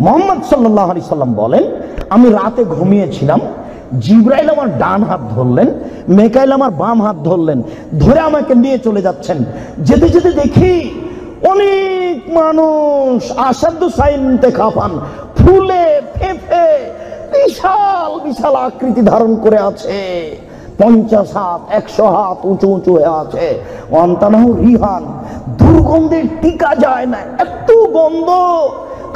মুহাম্মদ সাল্লাল্লাহু আলাইহি সাল্লাম বলেন, আমি রাতে ঘুমিয়েছিলাম, জিবরাইল আমার ডান হাত ধরলেন, মিকাইল আমার বাম হাত ধরলেন, ধরে আমাকে নিয়ে চলে যাচ্ছেন। যেতে যেতে দেখি অনেক মানুষ আসাদু সাইনতে খাফান, ফুলে ফেফে বিশাল বিশাল আকৃতি ধারণ করে আছে, 50 হাত 100 হাত উঁচু উঁচু হয়ে আছে। অন্তানহ রিহান, দুর্গন্ধে টিকা যায় না, এত গন্ধ।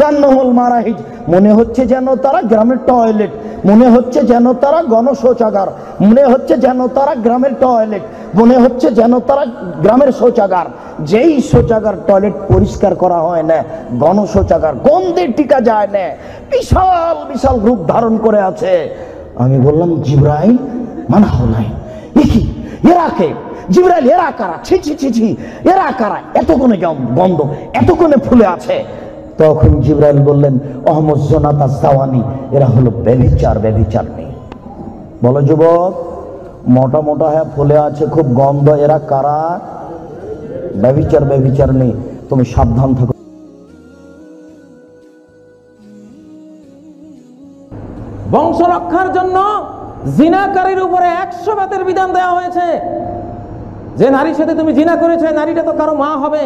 কান্নহল মারাহিজ, মনে হচ্ছে যেন তারা গ্রামের টয়লেট, মনে হচ্ছে যেন তারা গণশৌচাগার, মনে হচ্ছে যেন তারা গ্রামের টয়লেট, মনে হচ্ছে যেন তারা গ্রামের শৌচাগার। যেই শৌচাগার টয়লেট পরিষ্কার করা হয় না, গণশৌচাগার, গন্ধে টিকা যায় না, বিশাল বিশাল রূপ ধারণ করে আছে। আমি বললাম, জিবরাইল মানা হলাই, কি এরা কে? জিবরাইল, এরা কারা? ছি ছি ছি ছি, এরা কারা? এতক্ষণে গন্ধ, এতক্ষণে ফুলে আছে। তখন জিবরাইল বললেন, অহমদ জোনাতা সাওয়ানি, এরা হলো ব্যভিচার, ব্যভিচার নেই। বলো যুবক, মোটা মোটা হ্যাঁ ফুলে আছে, খুব গন্ধ, এরা কারা? ব্যভিচার, ব্যভিচার নেই, তুমি সাবধান থাকো। বংশ রক্ষার জন্য জিনাকারীর উপরে 100 বেতের বিধান দেওয়া হয়েছে। যে নারীর সাথে তুমি জিনা করেছো, নারীটা তো কারো মা হবে,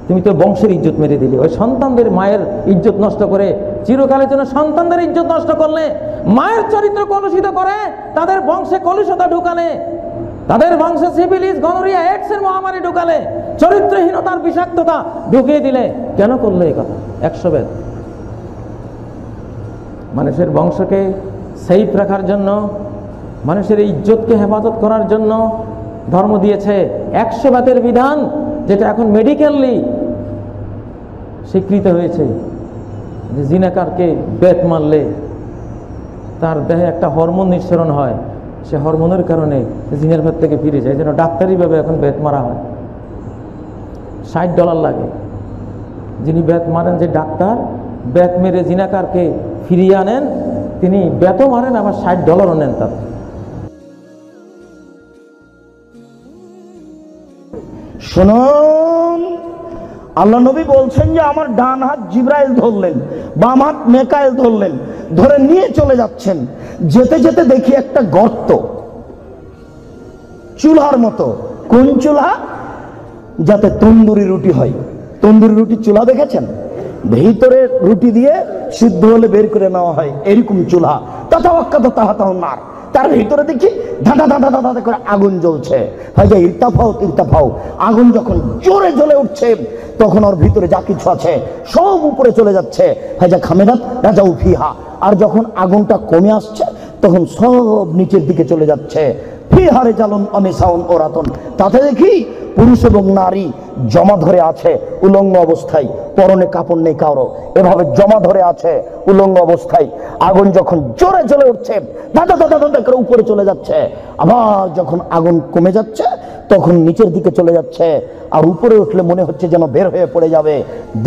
তুমি তো বংশের ইজ্জত মেরে দিলে। ওই সন্তানদের মায়ের ইজ্জত নষ্ট করে, চিরকালের জন্য সন্তানদের ইজ্জত নষ্ট করলে, মায়ের চরিত্র কলুষিত করে, তাদের বংশে কলুষতা ঢুকালে, তাদের বংশে সিফিলিস, গনোরিয়া, এইডস এর মহামারী ঢুকালে, চরিত্রহীনতার বিষাক্ততা ঢুকিয়ে দিলে। কেন করলে এই কথা? 100 বেত। মানুষের বংশকে সেফ রাখার জন্য, মানুষের ইজ্জতকে হেফাজত করার জন্য ধর্ম দিয়েছে 100 বেতের বিধান, যেটা এখন মেডিকেলি স্বীকৃত হয়েছে যে জিনাকারকে বেত মারলে তার দেহে একটা হরমোন নিঃসরণ হয়, সে হরমোনের কারণে জিনের ভেত থেকে ফিরে যায়। যেন ডাক্তারিভাবে এখন বেত মারা হয়, $60 লাগে। যিনি বেত মারেন, যে ডাক্তার বেত মেরে জিনাকারকে ফিরিয়ে আনেন, তিনি বেতও মারেন, আবার $60 নেন তার। শুনুন, আল্লাহ নবী বলছেন যে আমার ডান হাত জিবরাইল ধরলেন, বাম হাত মিকাইল ধরলেন, ধরে নিয়ে চলে যাচ্ছেন। যেতে যেতে দেখি একটা গর্ত, চুলার মতো। কোন চুলা? যাতে তন্দুরি রুটি হয়। তন্দুরি রুটি চুলা দেখেছেন? ভিতরে রুটি দিয়ে সিদ্ধ হলে বের করে নেওয়া হয়, এরকম চুলা। তাতাওয়াক্কাতু তাহাতাহুন নার, তার ভিতরে দেখি ধাঁধা ধাঁধা ধাঁধা করে আগুন জ্বলছে। ভাইজা ইরতাফাও ইরতাফাও, আগুন যখন জোরে জ্বলে উঠছে, তখন ওর ভিতরে যা কিছু আছে সব উপরে চলে যাচ্ছে। ভাইজা খামেরাত রাজাউ ফিহা, আর যখন আগুনটা কমে আসছে, তখন সব নিচের দিকে চলে যাচ্ছে। ফিহারে জালুন অনিসাউন ওরাতন, তাতে দেখি পুরুষ এবং নারী জমা ধরে আছে উলঙ্গ অবস্থায়, পরনে কাপড় নেই কারো, এভাবে জমা ধরে আছে উলঙ্গ অবস্থায়। আগুন যখন জোরে জ্বলে উঠছে, দাদা দাদা দাদা করে উপরে চলে যাচ্ছে, আবার যখন আগুন কমে যাচ্ছে, তখন নিচের দিকে চলে যাচ্ছে। আর উপরে উঠলে মনে হচ্ছে যেন বের হয়ে পড়ে যাবে।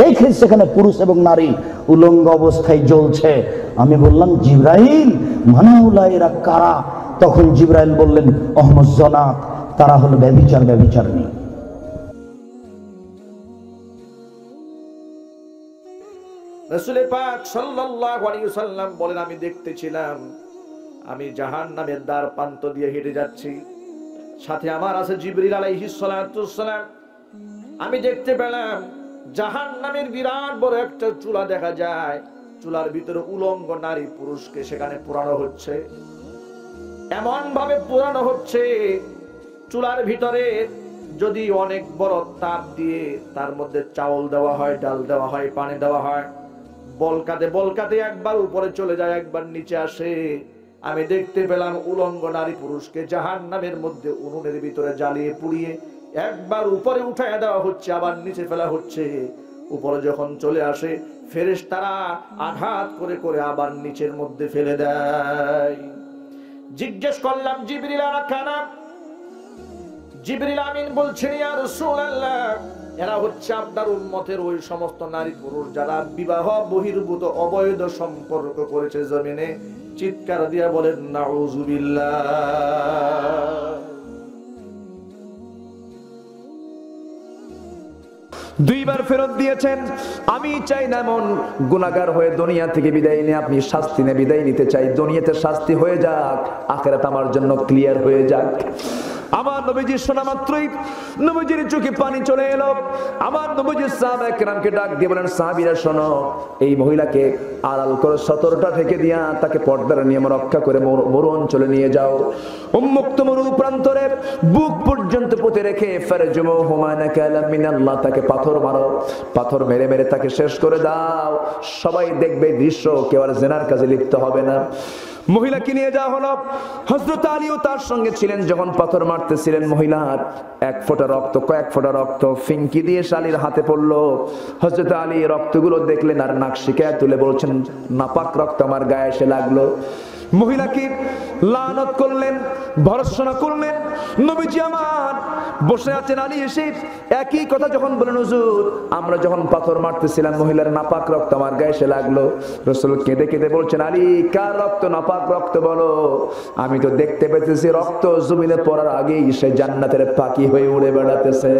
দেখে সেখানে পুরুষ এবং নারী উলঙ্গ অবস্থায় জ্বলছে। আমি বললাম, জিবরাইল মানাউলা, এরা কারা? তখন জিবরাইল বললেন, অহমদ জনাত, তারা হলো ব্যভিচার, ব্যভিচার নেই। রাসূল পাক সাল্লাল্লাহু আলাইহি ওয়াসাল্লাম বলেন, আমি দেখতেছিলাম, আমি জাহান্নামের দ্বার প্রান্ত দিয়ে হেঁটে যাচ্ছি, সাথে আমার আছে জিবরিল আলাইহিস সালাতু ওয়াসসালাম। আমি দেখতে পেলাম জাহান্নামের বিরাট বড় একটা চুলা দেখা যায়, চুলার ভিতরে উলঙ্গ নারী পুরুষকে সেখানে পোড়ানো হচ্ছে। এমন ভাবে পোড়ানো হচ্ছে, চুলার ভিতরে যদি অনেক বড় তাপ দিয়ে তার মধ্যে চাউল দেওয়া হয়, ডাল দেওয়া হয়, পানি দেওয়া হয়, বলকাতে বলকাতে একবার উপরে চলে যায়, একবার নিচে আসে। আমি দেখতে পেলাম উলঙ্গ নারী পুরুষকে জাহান্নামের মধ্যে উনুনের ভিতরে জ্বালিয়ে পুড়িয়ে একবার উপরে উঠায় দেওয়া হচ্ছে, আবার নিচে ফেলা হচ্ছে। উপরে যখন চলে আসে, ফেরেশতারা আঘাত করে করে আবার নিচের মধ্যে ফেলে দেয়। জিজ্ঞেস করলাম, জিবরিল আর কানা? জিবরিল আমিন বলছেন, ইয়া রাসূলুল্লাহ, এরা হচ্ছে আপনার উম্মতের ওই সমস্ত নারী পুরুষ যারা বিবাহ বহির্ভূত অবৈধ সম্পর্ক করেছে জমিনে। চিৎকার দিয়া বলেন নাউযুবিল্লাহ। দুইবার ফেরত দিয়েছেন। আমি চাই না এমন গুনাহগার হয়ে দুনিয়া থেকে বিদায় নিয়ে আপনি শাস্তি নিয়ে বিদায় নিতে চাই। দুনিয়াতে শাস্তি হয়ে যাক, আখিরাত আমার জন্য ক্লিয়ার হয়ে যাক। আমার নবীজি শোনা মাত্রই নবীজির চোখে পানি চলে এলো। আমার নবীজি সাহাবায়ে কেরামকে ডাক দিয়ে বলেন, সাহাবীরা শোনো, এই মহিলাকে আড়াল করে সতর্কতা থেকে দিয়া তাকে পর্দার নিয়ম রক্ষা করে মরু অঞ্চলে নিয়ে যাও। উন্মুক্ত মরু প্রান্তরে বুক পর্যন্ত পুঁতে রেখে ফারজুমু হুমানা কালাম মিনাল্লাহ, তাকে পাথর মারো, পাথর মেরে মেরে তাকে শেষ করে দাও। সবাই দেখবে দৃশ্য, কেউ আর জিনার কাজে লিপ্ত হবে না। মহিলাকে নিয়ে যাওয়া হলো। হযরত আলীও তার সঙ্গে ছিলেন। যখন পাথর মারতেছিলেন, মহিলার এক ফোঁটা রক্ত, কয়েক ফোঁটা রক্ত ফিঙ্কি দিয়ে আলীর হাতে পড়লো। হযরত আলী রক্তগুলো দেখলেন আর নাক শিকায় তুলে বলছেন, নাপাক রক্ত আমার গায়ে এসে লাগলো। মহিলাকে লানত করলেন, ভর্ৎসনা করলেন। নবীজি আমার বসে আছেন, আলী এসে একই কথা যখন বলেন, হুজুর আমরা যখন পাথর মারতেছিলাম মহিলার নাপাক রক্ত আমার গায়ে এসে লাগলো। রাসূল কেঁদে কেঁদে বলছেন, আলী কার রক্ত নাপাক রক্ত বলো? আমি তো দেখতে পেতেছি রক্ত জমিনে পড়ার আগেই সে জান্নাতের পাখি হয়ে উড়ে বেড়াতেছে।